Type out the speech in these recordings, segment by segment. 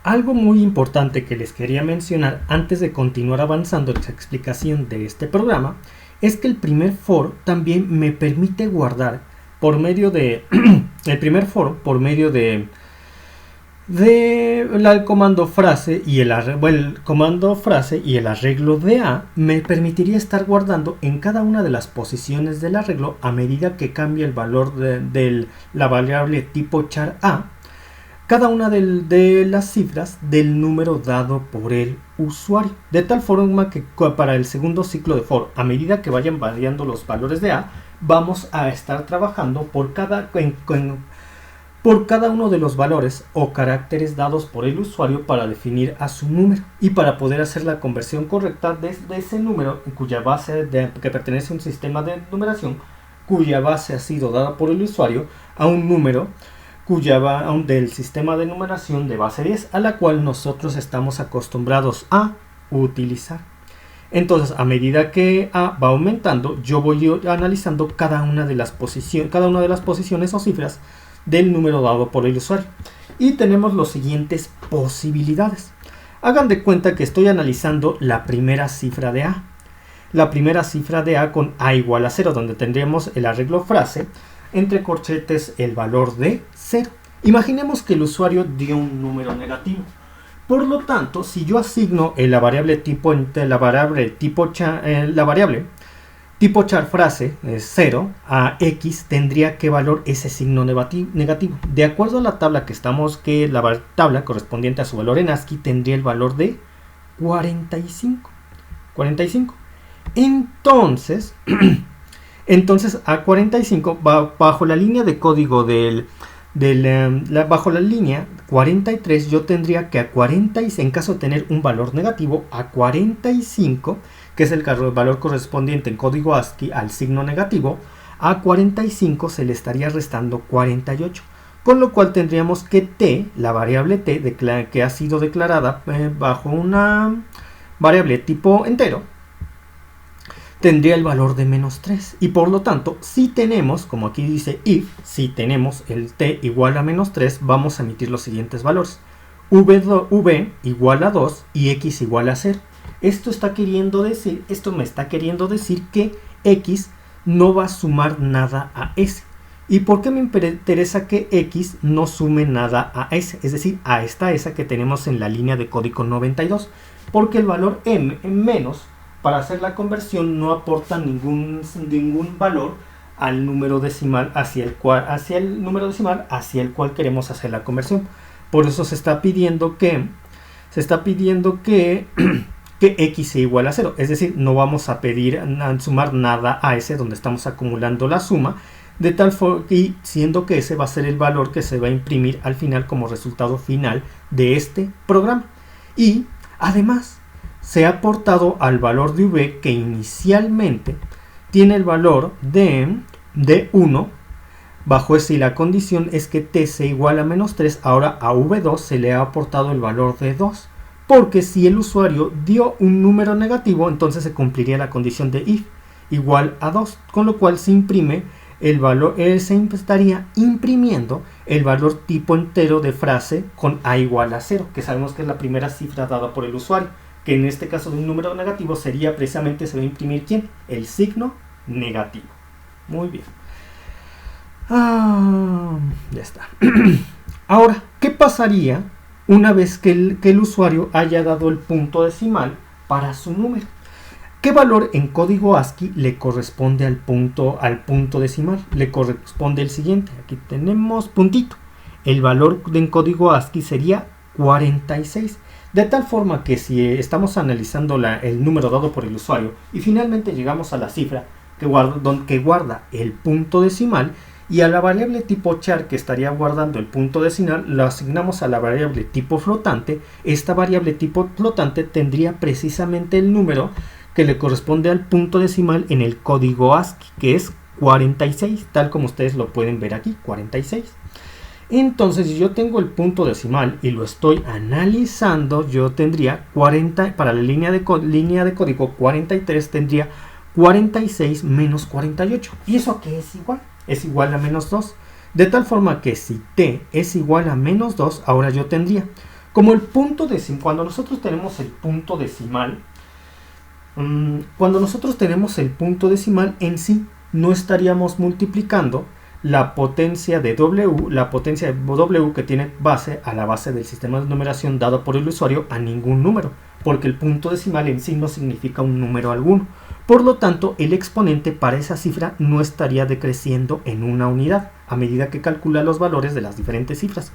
Algo muy importante que les quería mencionar antes de continuar avanzando en la explicación de este programa es que el primer for también me permite guardar por medio de el primer for por medio de el comando frase y el comando frase y el arreglo de A me permitiría estar guardando en cada una de las posiciones del arreglo a medida que cambia el valor de la variable tipo char A, cada una de las cifras del número dado por el usuario, de tal forma que para el segundo ciclo de for, a medida que vayan variando los valores de A, vamos a estar trabajando por cada uno de los valores o caracteres dados por el usuario para definir a su número y para poder hacer la conversión correcta de ese número cuya base que pertenece a un sistema de numeración cuya base ha sido dada por el usuario a un número del sistema de numeración de base 10 a la cual nosotros estamos acostumbrados a utilizar. Entonces, a medida que A va aumentando, yo voy analizando cada una de las posiciones o cifras del número dado por el usuario. Y tenemos las siguientes posibilidades. Hagan de cuenta que estoy analizando la primera cifra de A. La primera cifra de A con A igual a 0, donde tendríamos el arreglo frase, entre corchetes el valor de 0. Imaginemos que el usuario dio un número negativo. Por lo tanto, si yo asigno la variable tipo char frase 0 a x, tendría que valor ese signo negativo. De acuerdo a la tabla la tabla correspondiente a su valor en ASCII tendría el valor de 45. Entonces a 45 bajo la línea de código bajo la línea 43 yo tendría que en caso de tener un valor negativo a 45, que es el valor correspondiente en código ASCII al signo negativo, a 45 se le estaría restando 48, con lo cual tendríamos que t, la variable t que ha sido declarada bajo una variable tipo entero, tendría el valor de menos 3 y por lo tanto si tenemos, como aquí dice if, si tenemos el t igual a menos 3, vamos a emitir los siguientes valores: v igual a 2 y x igual a 0. Esto me está queriendo decir que x no va a sumar nada a s. ¿Y por qué me interesa que x no sume nada a s? Es decir, a esta s que tenemos en la línea de código 92, porque el valor menos para hacer la conversión no aporta ningún valor al número decimal hacia el cual queremos hacer la conversión. Por eso se está pidiendo que x sea igual a 0, es decir, no vamos a sumar nada a s donde estamos acumulando la suma, de tal forma y siendo que ese va a ser el valor que se va a imprimir al final como resultado final de este programa. Y además se ha aportado al valor de v, que inicialmente tiene el valor de 1 bajo ese, y la condición es que t sea igual a menos 3. Ahora a v2 se le ha aportado el valor de 2, porque si el usuario dio un número negativo, entonces se cumpliría la condición de if igual a 2, con lo cual se imprime el valor, se estaría imprimiendo el valor tipo entero de frase con a igual a 0, que sabemos que es la primera cifra dada por el usuario, que en este caso de un número negativo sería precisamente, se va a imprimir ¿quién? El signo negativo. Muy bien. Ya está. Ahora, ¿qué pasaría una vez que el usuario haya dado el punto decimal para su número? ¿Qué valor en código ASCII le corresponde al punto decimal? Le corresponde el siguiente. Aquí tenemos puntito. El valor en código ASCII sería 46. De tal forma que si estamos analizando el número dado por el usuario y finalmente llegamos a la cifra que guarda el punto decimal, y a la variable tipo char que estaría guardando el punto decimal lo asignamos a la variable tipo flotante, esta variable tipo flotante tendría precisamente el número que le corresponde al punto decimal en el código ASCII, que es 46, tal como ustedes lo pueden ver aquí, 46. Entonces, si yo tengo el punto decimal y lo estoy analizando, yo tendría 40, para la línea de código 43, tendría 46 menos 48. ¿Y eso qué es igual? Es igual a menos 2. De tal forma que si t es igual a menos 2, ahora yo tendría Como el punto decimal, cuando nosotros tenemos el punto decimal, en sí no estaríamos multiplicando la potencia de W que tiene base a la base del sistema de numeración dado por el usuario a ningún número, porque el punto decimal en sí no significa un número alguno. Por lo tanto, el exponente para esa cifra no estaría decreciendo en una unidad a medida que calcula los valores de las diferentes cifras.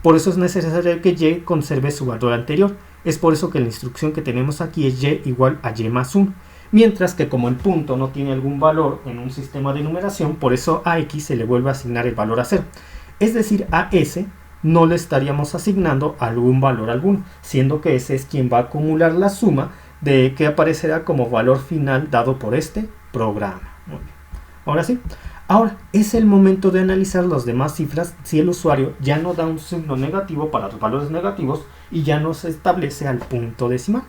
Por eso es necesario que y conserve su valor anterior. Es por eso que la instrucción que tenemos aquí es y igual a y más 1. Mientras que como el punto no tiene algún valor en un sistema de numeración, por eso a x se le vuelve a asignar el valor a 0. Es decir, a s no le estaríamos asignando algún valor alguno, siendo que ese es quien va a acumular la suma de que aparecerá como valor final dado por este programa. Muy bien. Ahora sí. Ahora es el momento de analizar las demás cifras si el usuario ya no da un signo negativo para los valores negativos y ya no se establece al punto decimal.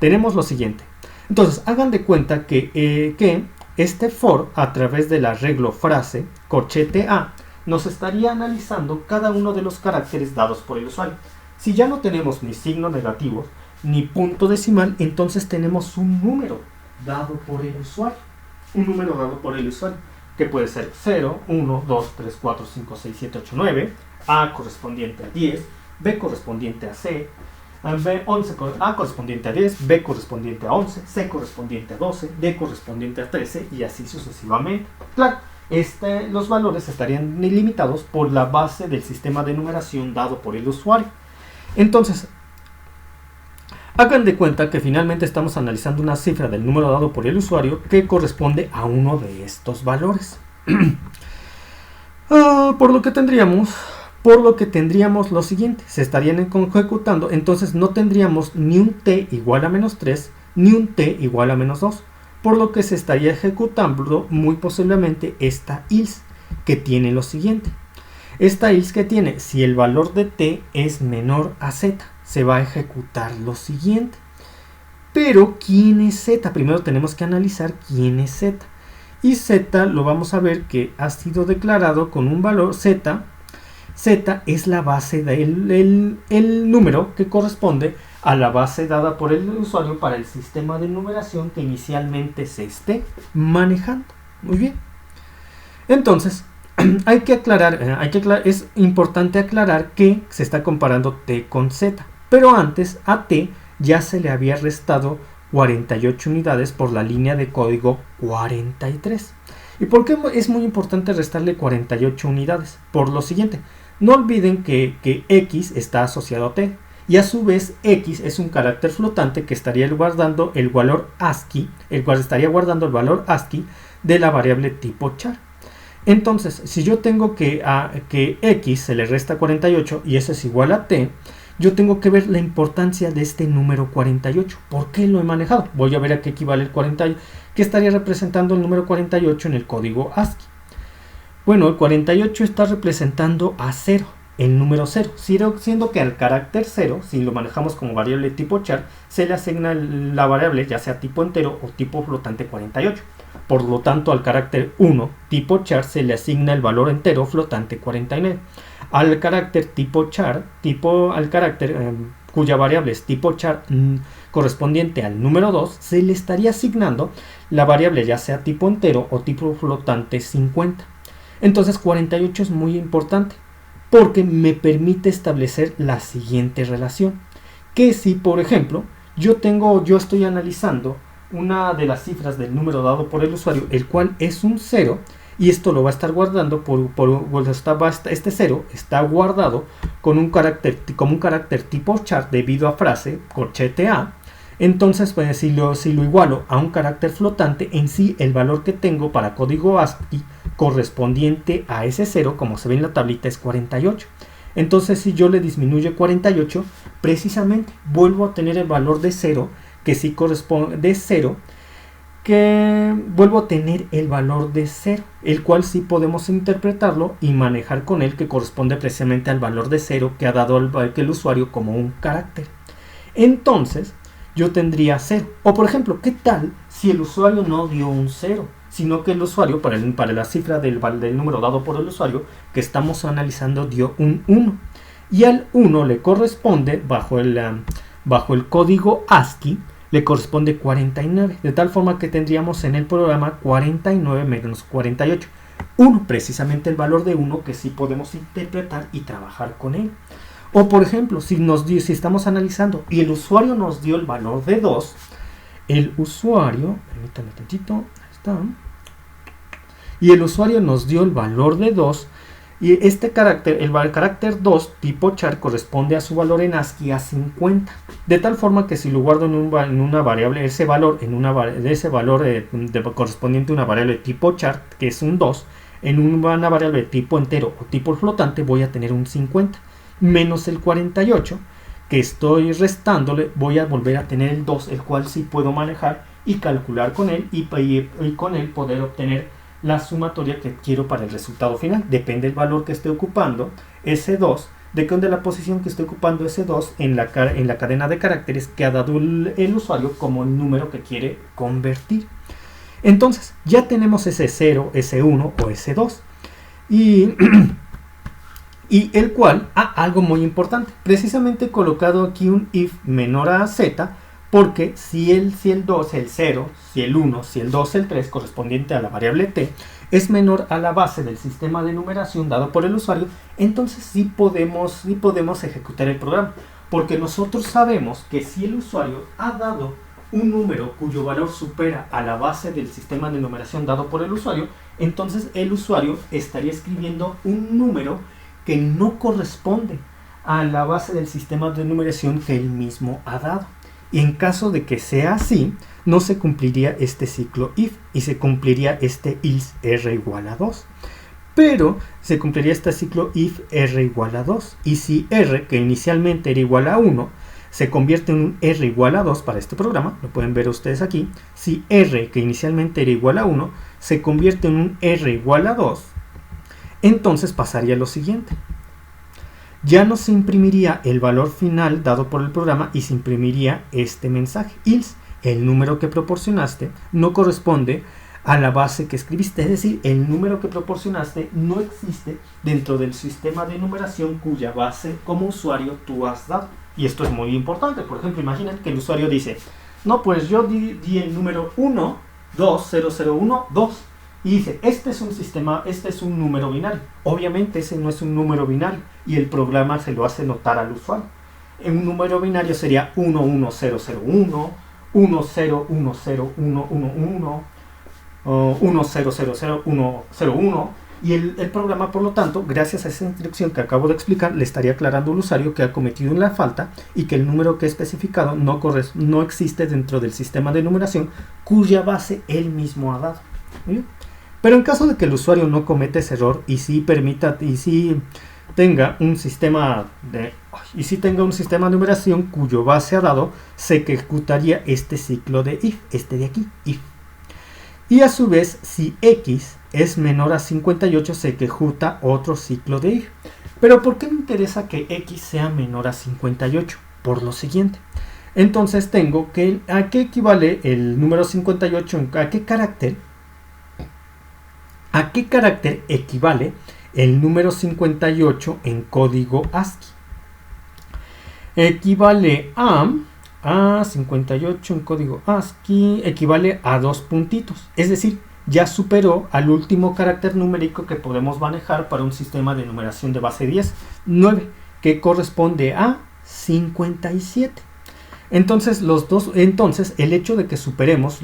Tenemos lo siguiente. Entonces, hagan de cuenta que este for, a través del arreglo frase corchete A, nos estaría analizando cada uno de los caracteres dados por el usuario. Si ya no tenemos ni signo negativo ni punto decimal, entonces tenemos un número dado por el usuario. Que puede ser 0, 1, 2, 3, 4, 5, 6, 7, 8, 9, A correspondiente a 10, B correspondiente a C, B 11, A correspondiente a 10, B correspondiente a 11, C correspondiente a 12, D correspondiente a 13 y así sucesivamente. Claro, los valores estarían limitados por la base del sistema de numeración dado por el usuario. Entonces, hagan de cuenta que finalmente estamos analizando una cifra del número dado por el usuario que corresponde a uno de estos valores. Por lo que tendríamos lo siguiente, se estarían ejecutando, entonces no tendríamos ni un t igual a menos 3, ni un t igual a menos 2, por lo que se estaría ejecutando muy posiblemente esta else, que tiene lo siguiente. Esta else que tiene, si el valor de t es menor a z, se va a ejecutar lo siguiente. Pero, ¿quién es z? Primero tenemos que analizar quién es z. Y z lo vamos a ver que ha sido declarado con un valor z. Z es la base del número que corresponde a la base dada por el usuario para el sistema de numeración que inicialmente se esté manejando. Muy bien. Entonces, es importante aclarar que se está comparando t con z. Pero antes a t ya se le había restado 48 unidades por la línea de código 43. ¿Y por qué es muy importante restarle 48 unidades? Por lo siguiente, no olviden que x está asociado a t y a su vez x es un carácter flotante que estaría guardando el valor ASCII, de la variable tipo char. Entonces, si yo tengo que x se le resta 48 y eso es igual a t, yo tengo que ver la importancia de este número 48. ¿Por qué lo he manejado? Voy a ver a qué equivale el 48, qué estaría representando el número 48 en el código ASCII. Bueno, el 48 está representando a 0, el número 0, siendo que al carácter 0, si lo manejamos como variable tipo char, se le asigna la variable ya sea tipo entero o tipo flotante 48. Por lo tanto, al carácter 1 tipo char se le asigna el valor entero flotante 49. Al carácter tipo char, cuya variable es tipo char correspondiente al número 2, se le estaría asignando la variable ya sea tipo entero o tipo flotante 50. Entonces 48 es muy importante porque me permite establecer la siguiente relación. Que si, por ejemplo, yo estoy analizando una de las cifras del número dado por el usuario, el cual es un 0, y esto lo va a estar guardando este 0 está guardado como un carácter tipo char debido a frase corchete A. Entonces, pues, si lo igualo a un carácter flotante, en sí el valor que tengo para código ASCII correspondiente a ese 0, como se ve en la tablita, es 48. Entonces, si yo le disminuyo 48, precisamente vuelvo a tener el valor de 0, que sí corresponde de 0, que vuelvo a tener el valor de 0, el cual sí podemos interpretarlo y manejar con él, que corresponde precisamente al valor de 0 que ha dado el usuario como un carácter. Entonces, yo tendría 0. O por ejemplo, ¿qué tal si el usuario no dio un 0? Sino que el usuario, para la cifra del número dado por el usuario que estamos analizando, dio un 1. y al 1 le corresponde, bajo el código ASCII, le corresponde 49, de tal forma que tendríamos en el programa 49 menos 48. 1, precisamente el valor de 1 que sí podemos interpretar y trabajar con él. O por ejemplo, si estamos analizando y el usuario nos dio el valor de 2, el usuario, permítame tantito, ahí está, y el usuario nos dio el valor de 2, y este carácter, el carácter 2 tipo char, corresponde a su valor en ASCII a 50, de tal forma que si lo guardo en una variable, ese valor correspondiente a una variable tipo char, que es un 2, en una variable tipo entero o tipo flotante voy a tener un 50, menos el 48, que estoy restándole, voy a volver a tener el 2, el cual sí puedo manejar y calcular con él, y con él poder obtener la sumatoria que quiero para el resultado final. Depende del valor que esté ocupando ese 2, depende de la posición que esté ocupando ese 2 en la cadena de caracteres que ha dado el usuario como el número que quiere convertir. Entonces ya tenemos ese 0, ese 1 o ese 2, y el cual, algo muy importante, precisamente he colocado aquí un if menor a z, porque si el 2, el 0, si el 1, si el 2, el 3, correspondiente a la variable t, es menor a la base del sistema de numeración dado por el usuario, entonces sí podemos ejecutar el programa, porque nosotros sabemos que si el usuario ha dado un número cuyo valor supera a la base del sistema de numeración dado por el usuario, entonces el usuario estaría escribiendo un número que no corresponde a la base del sistema de numeración que él mismo ha dado. Y en caso de que sea así, no se cumpliría este ciclo if y se cumpliría este else r igual a 2. Pero se cumpliría este ciclo if r igual a 2. Y si r, que inicialmente era igual a 1, se convierte en un r igual a 2 para este programa, lo pueden ver ustedes aquí. Si r, que inicialmente era igual a 1, se convierte en un r igual a 2, entonces pasaría lo siguiente. Ya no se imprimiría el valor final dado por el programa y se imprimiría este mensaje: else, el número que proporcionaste no corresponde a la base que escribiste, es decir, el número que proporcionaste no existe dentro del sistema de numeración cuya base como usuario tú has dado. Y esto es muy importante. Por ejemplo, imaginen que el usuario dice, no, pues yo di el número 1, 2, 0, 0, 1, 2. Y dice, este es un número binario. Obviamente ese no es un número binario y el programa se lo hace notar al usuario. En un número binario sería 11001, 1010111, 1000101, y el programa, por lo tanto, gracias a esa instrucción que acabo de explicar, le estaría aclarando al usuario que ha cometido una falta y que el número que he especificado no existe dentro del sistema de numeración cuya base él mismo ha dado. ¿Sí? Pero en caso de que el usuario no cometa ese error y sí tenga un sistema de numeración cuyo base ha dado, se ejecutaría este ciclo de if, este de aquí, if. Y a su vez, si x es menor a 58, se ejecuta otro ciclo de if. Pero ¿por qué me interesa que x sea menor a 58? Por lo siguiente. Entonces tengo que, ¿a qué equivale el número 58? ¿A qué carácter equivale el número 58 en código ASCII? Equivale a 58 en código ASCII, equivale a 2 puntitos. Es decir, ya superó al último carácter numérico que podemos manejar para un sistema de numeración de base 10, 9, que corresponde a 57. Entonces, el hecho de que superemos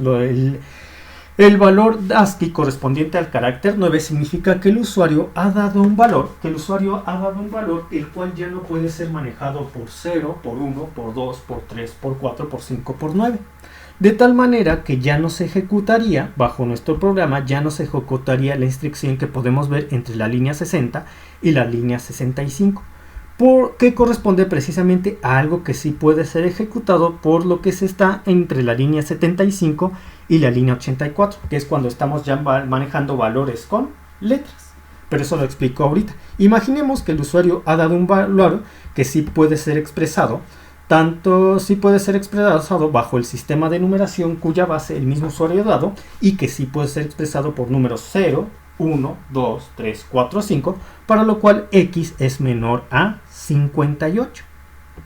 el valor ASCII correspondiente al carácter 9 significa que el usuario ha dado un valor, el cual ya no puede ser manejado por 0, por 1, por 2, por 3, por 4, por 5, por 9. De tal manera que ya no se ejecutaría, bajo nuestro programa, ya no se ejecutaría la instrucción que podemos ver entre la línea 60 y la línea 65. Que corresponde precisamente a algo que sí puede ser ejecutado por lo que se está entre la línea 75 y la línea 84, que es cuando estamos ya manejando valores con letras. Pero eso lo explico ahorita. Imaginemos que el usuario ha dado un valor que sí puede ser expresado, bajo el sistema de numeración cuya base el mismo usuario ha dado, y que sí puede ser expresado por números 0, 1, 2, 3, 4, 5, para lo cual x es menor a 58.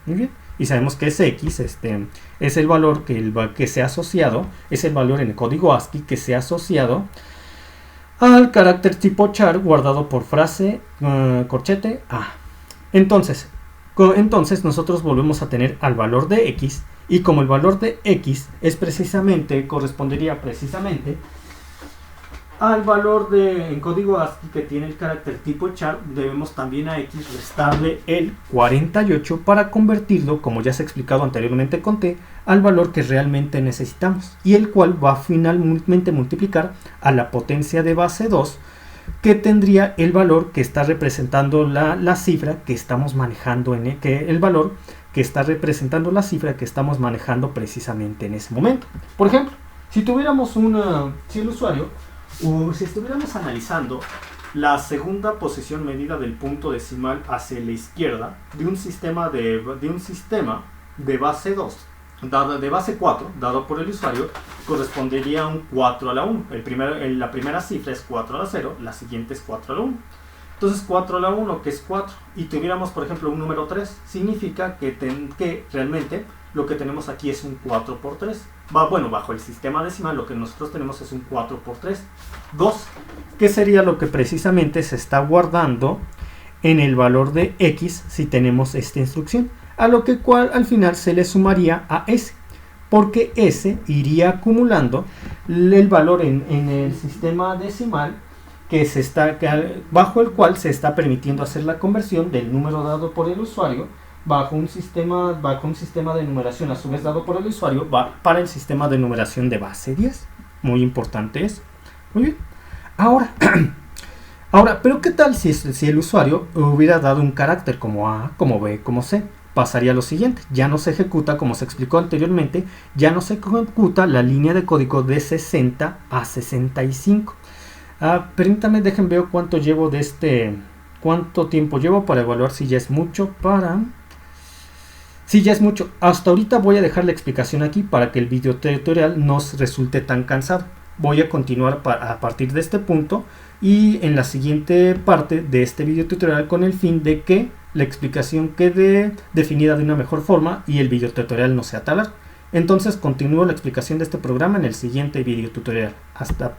Muy bien. Y sabemos que ese x es el valor que sea asociado, es el valor en el código ASCII que sea asociado al carácter tipo char guardado por frase corchete A. Entonces nosotros volvemos a tener al valor de x, y como el valor de x correspondería precisamente al valor en código ASCII que tiene el carácter tipo char, debemos también a x restarle el 48 para convertirlo, como ya se ha explicado anteriormente con t, al valor que realmente necesitamos, y el cual va a finalmente multiplicar a la potencia de base 2, que tendría el valor que está representando la cifra que estamos manejando, el valor que está representando la cifra que estamos manejando precisamente en ese momento. Por ejemplo, si el usuario, o si estuviéramos analizando la segunda posición medida del punto decimal hacia la izquierda de un sistema de base 2, de base 4, dado por el usuario, correspondería a un 4 a la 1. La primera cifra es 4 a la 0, la siguiente es 4 a la 1. Entonces 4 a la 1, que es 4, y tuviéramos por ejemplo un número 3, significa que realmente lo que tenemos aquí es un 4 por 3. Bueno, bajo el sistema decimal lo que nosotros tenemos es un 4 por 3, 2, que sería lo que precisamente se está guardando en el valor de x si tenemos esta instrucción, a lo que cual al final se le sumaría a s, porque s iría acumulando el valor en el sistema decimal bajo el cual se está permitiendo hacer la conversión del número dado por el usuario bajo un sistema de numeración a su vez dado por el usuario para el sistema de numeración de base 10. Muy importante eso. Muy bien. Ahora, pero ¿qué tal si el usuario hubiera dado un carácter como A, como B, como C? Pasaría lo siguiente: ya no se ejecuta, como se explicó anteriormente, ya no se ejecuta la línea de código de 60 a 65. Permítanme, veo cuánto tiempo llevo para evaluar si ya es mucho Si ya es mucho. Hasta ahorita voy a dejar la explicación aquí para que el video tutorial no resulte tan cansado. Voy a continuar a partir de este punto y en la siguiente parte de este video tutorial con el fin de que la explicación quede definida de una mejor forma y el video tutorial no sea tan largo. Entonces continúo la explicación de este programa en el siguiente video tutorial. Hasta